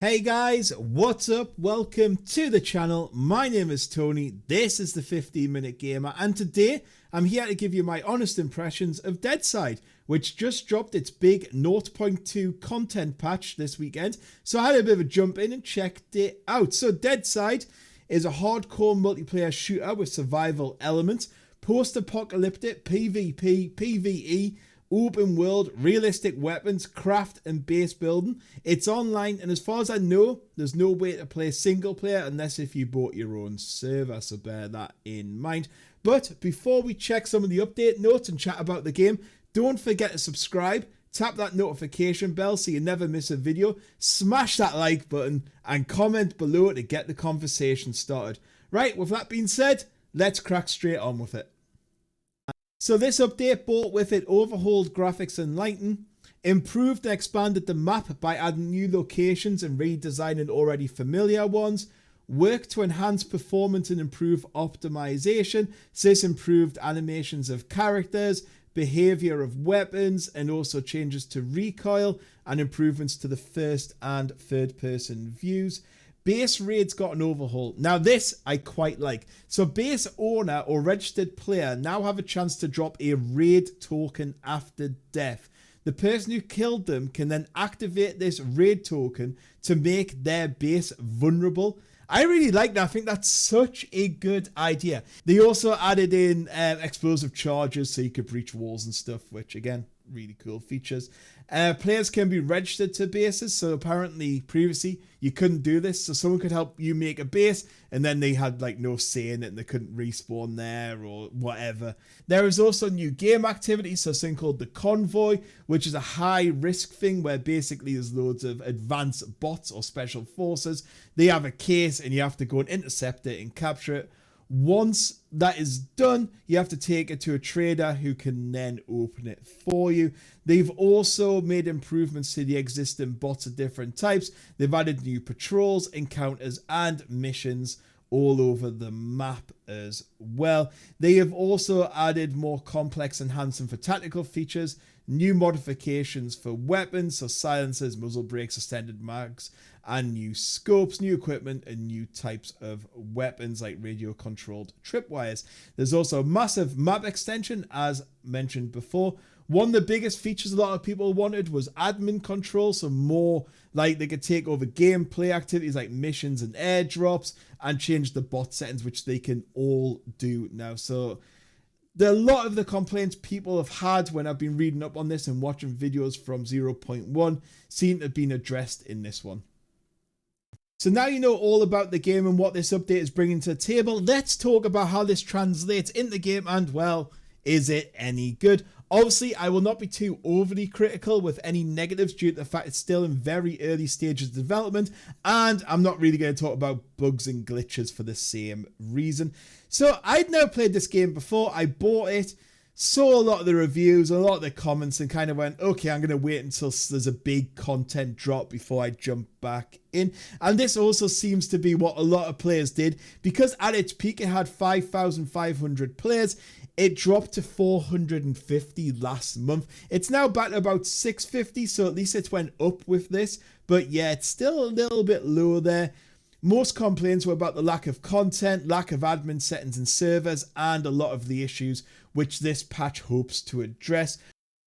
Hey guys, what's up? Welcome to the channel. My name is Tony. This is the 15-Minute Gamer, and today I'm here to give you my honest impressions of Deadside, which just dropped its big 0.2 content patch this weekend. So I had a bit of a jump in and checked it out. So Deadside is a hardcore multiplayer shooter with survival elements, post-apocalyptic PvP, PvE, open world, realistic weapons, craft and base building. It's online, and as far as I know, there's no way to play single player unless if you bought your own server, so bear that in mind. But before we check some of the update notes and chat about the game, don't forget to subscribe, tap that notification bell so you never miss a video, smash that like button and comment below to get the conversation started. Right, with that being said, let's crack straight on with it. So this update brought with it overhauled graphics and lighting, improved and expanded the map by adding new locations and redesigning already familiar ones, worked to enhance performance and improve optimization. So this improved animations of characters, behavior of weapons, and also changes to recoil and improvements to the first and third person views. Base raids got an overhaul. Now this I quite like. So base owner or registered player now have a chance to drop a raid token after death. The person who killed them can then activate this raid token to make their base vulnerable. I really like that. I think that's such a good idea. They also added in explosive charges so you could breach walls and stuff, which again, really cool features. Players can be registered to bases, so apparently previously you couldn't do this, so someone could help you make a base and then they had like no say in it and they couldn't respawn there or whatever. There is also new game activity, so something called the Convoy, which is a high risk thing where basically there's loads of advanced bots or special forces. They have a case and you have to go and intercept it and capture it. Once that is done, you have to take it to a trader who can then open it for you. They've also made improvements to the existing bots of different types. They've added new patrols, encounters, and missions all over the map as well. They have also added more complex enhancement for tactical features, new modifications for weapons, so silencers, muzzle brakes, extended mags, and new scopes, new equipment, and new types of weapons like radio-controlled tripwires. There's also a massive map extension, as mentioned before. One of the biggest features a lot of people wanted was admin control, so more like they could take over gameplay activities like missions and airdrops and change the bot settings, which they can all do now. So a lot of the complaints people have had when I've been reading up on this and watching videos from 0.1 seem to have been addressed in this one. So now you know all about the game and what this update is bringing to the table. Let's talk about how this translates in the game and, well, is it any good? Obviously, I will not be too overly critical with any negatives due to the fact it's still in very early stages of development, and I'm not really going to talk about bugs and glitches for the same reason. So I'd never played this game before. I bought it, saw a lot of the reviews, a lot of the comments, and kind of went, okay, I'm going to wait until there's a big content drop before I jump back in. And this also seems to be what a lot of players did, because at its peak it had 5,500 players. It dropped to 450 last month. It's now back to about 650, so at least it went up with this. But yeah, it's still a little bit low there. Most complaints were about the lack of content, lack of admin settings and servers, and a lot of the issues which this patch hopes to address.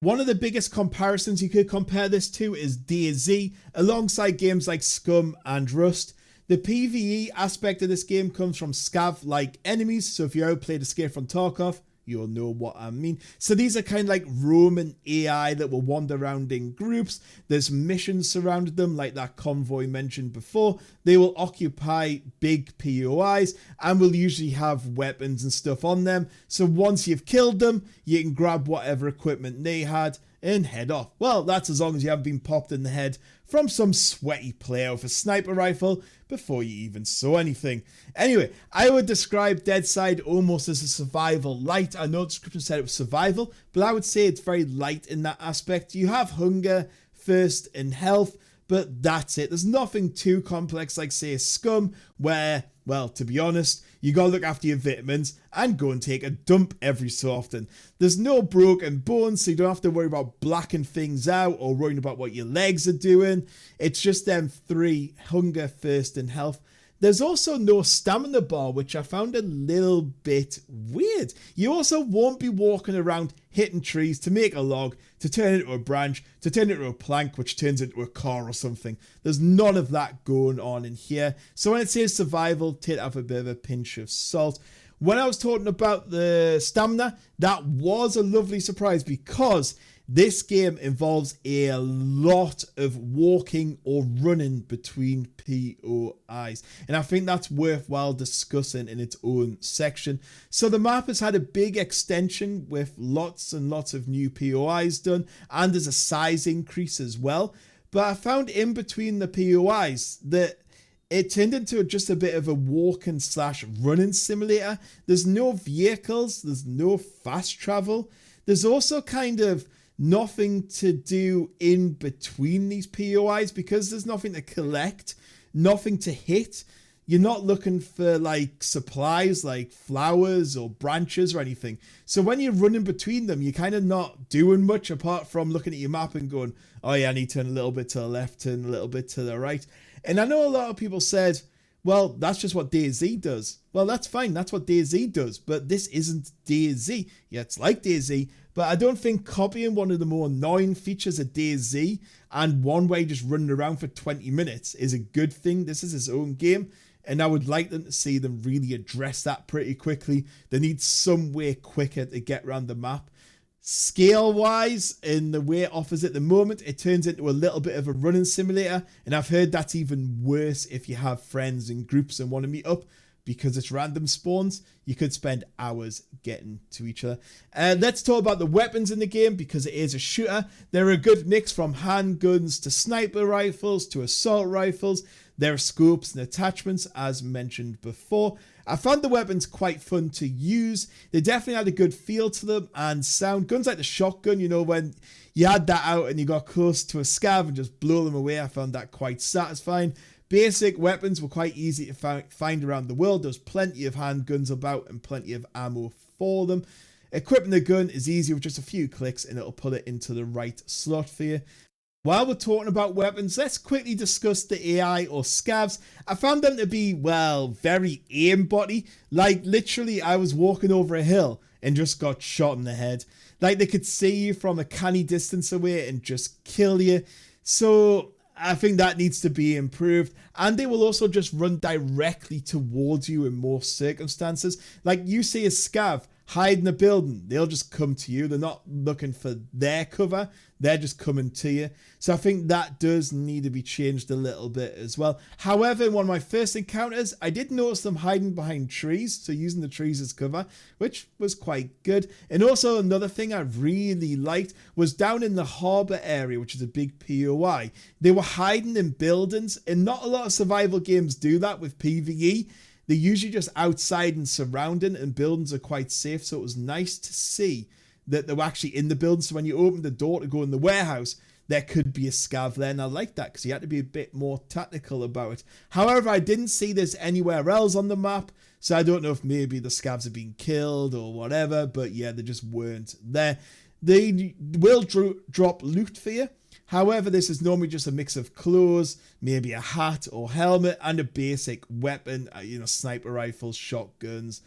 One of the biggest comparisons you could compare this to is DayZ, alongside games like Scum and Rust. The PvE aspect of this game comes from scav-like enemies, so if you ever played Escape from Tarkov, you'll know what I mean. So these are kind of like Roman AI that will wander around in groups. There's missions surrounding them, like that convoy mentioned before. They will occupy big POIs and will usually have weapons and stuff on them. So once you've killed them, you can grab whatever equipment they had and head off. Well, that's as long as you haven't been popped in the head from some sweaty player with a sniper rifle before you even saw anything. Anyway, I would describe Deadside almost as a survival light. I know the description said it was survival, but I would say it's very light in that aspect. You have hunger, thirst, and health, but that's it. There's nothing too complex like, say, Scum, where, well, to be honest, you gotta look after your vitamins and go and take a dump every so often. There's no broken bones, so you don't have to worry about blacking things out or worrying about what your legs are doing. It's just them three: hunger, thirst, and health. There's also no stamina bar, which I found a little bit weird. You also won't be walking around hitting trees to make a log, to turn into a branch, to turn into a plank, which turns into a car or something. There's none of that going on in here. So when it says survival, take it with a bit of a pinch of salt. When I was talking about the stamina, that was a lovely surprise, because this game involves a lot of walking or running between POIs, and I think that's worthwhile discussing in its own section. So the map has had a big extension with lots and lots of new POIs done, and there's a size increase as well. But I found in between the POIs that it turned into just a bit of a walking / running simulator. There's no vehicles, there's no fast travel. There's also kind of nothing to do in between these POIs, because there's nothing to collect, nothing to hit. You're not looking for like supplies like flowers or branches or anything. So when you're running between them, you're kind of not doing much apart from looking at your map and going, oh yeah, I need to turn a little bit to the left, turn a little bit to the right. And I know a lot of people said, well, that's just what DayZ does. Well, that's fine. That's what DayZ does. But this isn't DayZ. Yeah, it's like DayZ, but I don't think copying one of the more annoying features of DayZ and one way just running around for 20 minutes is a good thing. This is its own game, and I would like them to see them really address that pretty quickly. They need some way quicker to get around the map. Scale-wise, in the way it offers at the moment, it turns into a little bit of a running simulator, and I've heard that's even worse if you have friends in groups and want to meet up, because it's random spawns. You could spend hours getting to each other. Let's talk about the weapons in the game, because it is a shooter. They're a good mix from handguns to sniper rifles to assault rifles. There are scopes and attachments, as mentioned before. I found the weapons quite fun to use. They definitely had a good feel to them and sound. Guns like the shotgun, you know, when you had that out and you got close to a scav and just blow them away, I found that quite satisfying. Basic weapons were quite easy to find around the world. There's plenty of handguns about and plenty of ammo for them. Equipping the gun is easy with just a few clicks, and it'll put it into the right slot for you. While we're talking about weapons, let's quickly discuss the AI or scavs. I found them to be, well, very aimbotty. Like, literally, I was walking over a hill and just got shot in the head. Like, they could see you from a canny distance away and just kill you. So I think that needs to be improved. And they will also just run directly towards you in most circumstances. Like, you see a scav hide in a building, they'll just come to you. They're not looking for their cover, they're just coming to you. So I think that does need to be changed a little bit as well. However, in one of my first encounters, I did notice them hiding behind trees, so using the trees as cover, which was quite good. And also another thing I really liked was down in the harbour area, which is a big POI. They were hiding in buildings, and not a lot of survival games do that with PvE. They're usually just outside and surrounding, and buildings are quite safe. So it was nice to see that they were actually in the building. So when you open the door to go in the warehouse, there could be a scav there. And I like that, because you had to be a bit more tactical about it. However, I didn't see this anywhere else on the map. So I don't know if maybe the scavs have been killed or whatever. But yeah, they just weren't there. They will drop loot for you. However, this is normally just a mix of clothes, maybe a hat or helmet, and a basic weapon, sniper rifles, shotguns,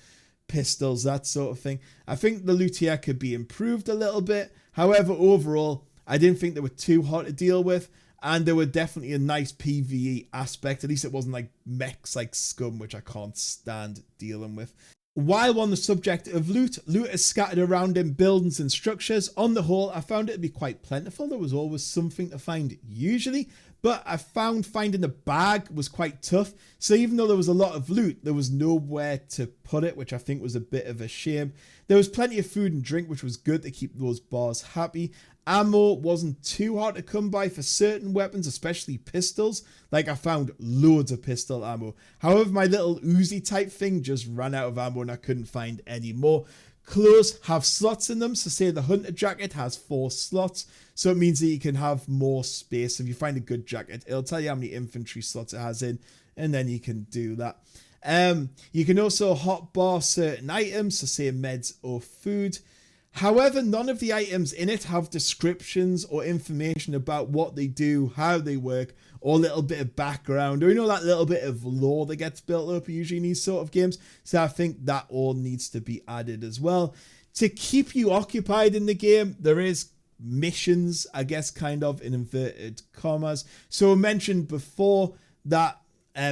pistols, that sort of thing. I think the loot here could be improved a little bit. However, overall, I didn't think they were too hard to deal with, and they were definitely a nice PvE aspect. At least it wasn't like mechs like Scum, which I can't stand dealing with. While on the subject of loot is scattered around in buildings and structures. On the whole, I found it to be quite plentiful. There was always something to find usually, but I found finding a bag was quite tough. So even though there was a lot of loot, there was nowhere to put it, which I think was a bit of a shame. There was plenty of food and drink, which was good to keep those bars happy. Ammo wasn't too hard to come by for certain weapons, especially pistols. Like, I found loads of pistol ammo. However, my little Uzi type thing just ran out of ammo and I couldn't find any more. clothes have slots in them. So say the hunter jacket has 4 slots. So it means that you can have more space. If you find a good jacket, it'll tell you how many infantry slots it has in, and then you can do that. You can also hotbar certain items, so say meds or food. However, none of the items in it have descriptions or information about what they do, how they work, or a little bit of background, or that little bit of lore that gets built up usually in these sort of games. So I think that all needs to be added as well. To keep you occupied in the game, there is missions, I guess, kind of in inverted commas. So I mentioned before that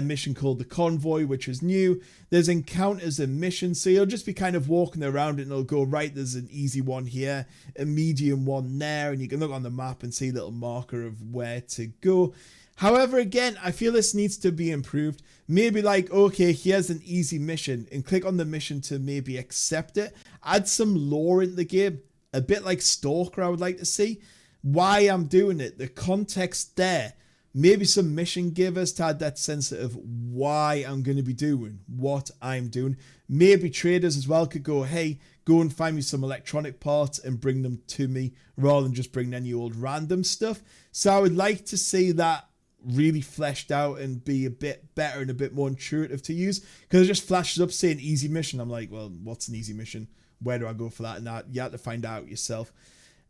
mission called the Convoy, which is new. There's encounters and missions, so you'll just be kind of walking around and it'll go, right, there's an easy one here, a medium one there, and you can look on the map and see a little marker of where to go. However, again, I feel this needs to be improved. Maybe like, okay, here's an easy mission, and click on the mission to maybe accept it. Add some lore in the game, a bit like Stalker, I would like to see. Why I'm doing it, the context there. Maybe some mission givers to add that sense of why I'm going to be doing what I'm doing. Maybe traders as well could go, hey, go and find me some electronic parts and bring them to me rather than just bring any old random stuff. So I would like to see that really fleshed out and be a bit better and a bit more intuitive to use, because it just flashes up saying easy mission. I'm like, well, what's an easy mission? Where do I go for that? And that you have to find out yourself.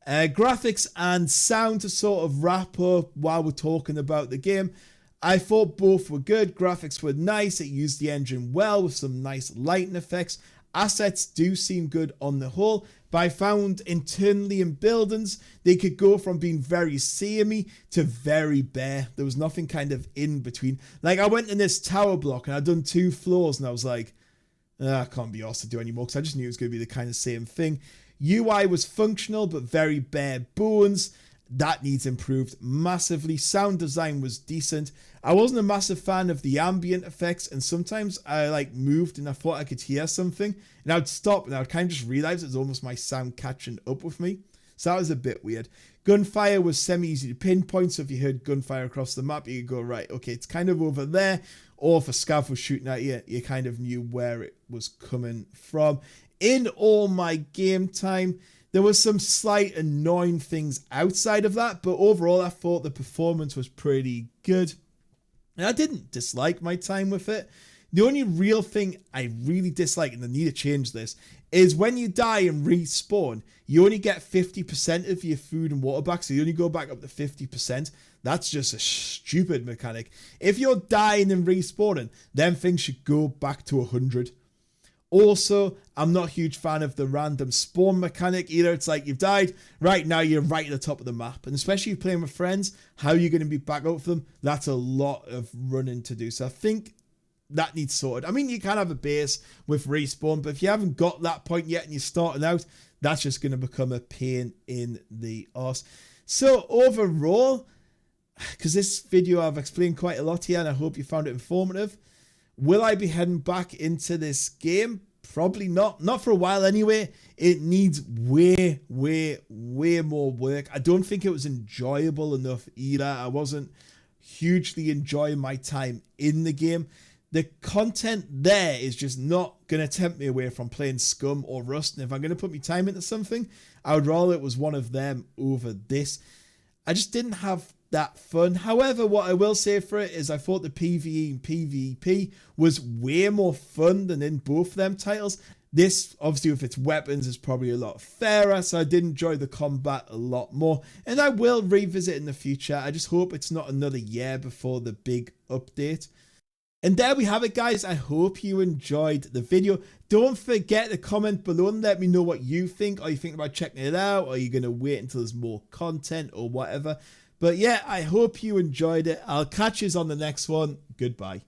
Graphics and sound to sort of wrap up while we're talking about the game. I thought both were good. Graphics were nice. It used the engine well with some nice lighting effects. Assets do seem good on the whole, but I found internally in buildings, they could go from being very samey to very bare. There was nothing kind of in between. Like I went in this tower block and I'd done 2 floors and I was like, I can't be asked to do anymore because I just knew it was going to be the kind of same thing. UI was functional but very bare bones. That needs improved massively. Sound design was decent. I wasn't a massive fan of the ambient effects, and sometimes I like moved and I thought I could hear something and I would stop and I would kind of just realize it was almost my sound catching up with me. So that was a bit weird. Gunfire was semi-easy to pinpoint, so if you heard gunfire across the map, you could go, right, okay, it's kind of over there. Or if a scav was shooting at you, you kind of knew where it was coming from. In all my game time, there was some slight annoying things outside of that, but overall I thought the performance was pretty good. And I didn't dislike my time with it. The only real thing I really dislike, and I need to change this, is when you die and respawn, you only get 50% of your food and water back, so you only go back up to 50%. That's just a stupid mechanic. If you're dying and respawning, then things should go back to 100. Also, I'm not a huge fan of the random spawn mechanic either. It's like you've died, right now you're right at the top of the map. And especially if you're playing with friends, how are you going to be back up for them? That's a lot of running to do. So I think that needs sorted. I mean, you can have a base with respawn, but if you haven't got that point yet and you're starting out, that's just going to become a pain in the arse. So overall, because this video I've explained quite a lot here and I hope you found it informative. Will I be heading back into this game? Probably not. Not for a while anyway. It needs way more work. I don't think it was enjoyable enough either. I wasn't hugely enjoying my time in the game. The content there is just not going to tempt me away from playing Scum or Rust. And if I'm going to put my time into something, I would rather it was one of them over this. I just didn't have that fun. However, what I will say for it is I thought the PvE and PvP was way more fun than in both them titles. This, obviously with its weapons, is probably a lot fairer, so I did enjoy the combat a lot more, and I will revisit in the future. I just hope it's not another year before the big update. And there we have it, guys. I hope you enjoyed the video. Don't forget to comment below and let me know what you think. Are you thinking about checking it out? Or are you going to wait until there's more content or whatever? But yeah, I hope you enjoyed it. I'll catch you on the next one. Goodbye.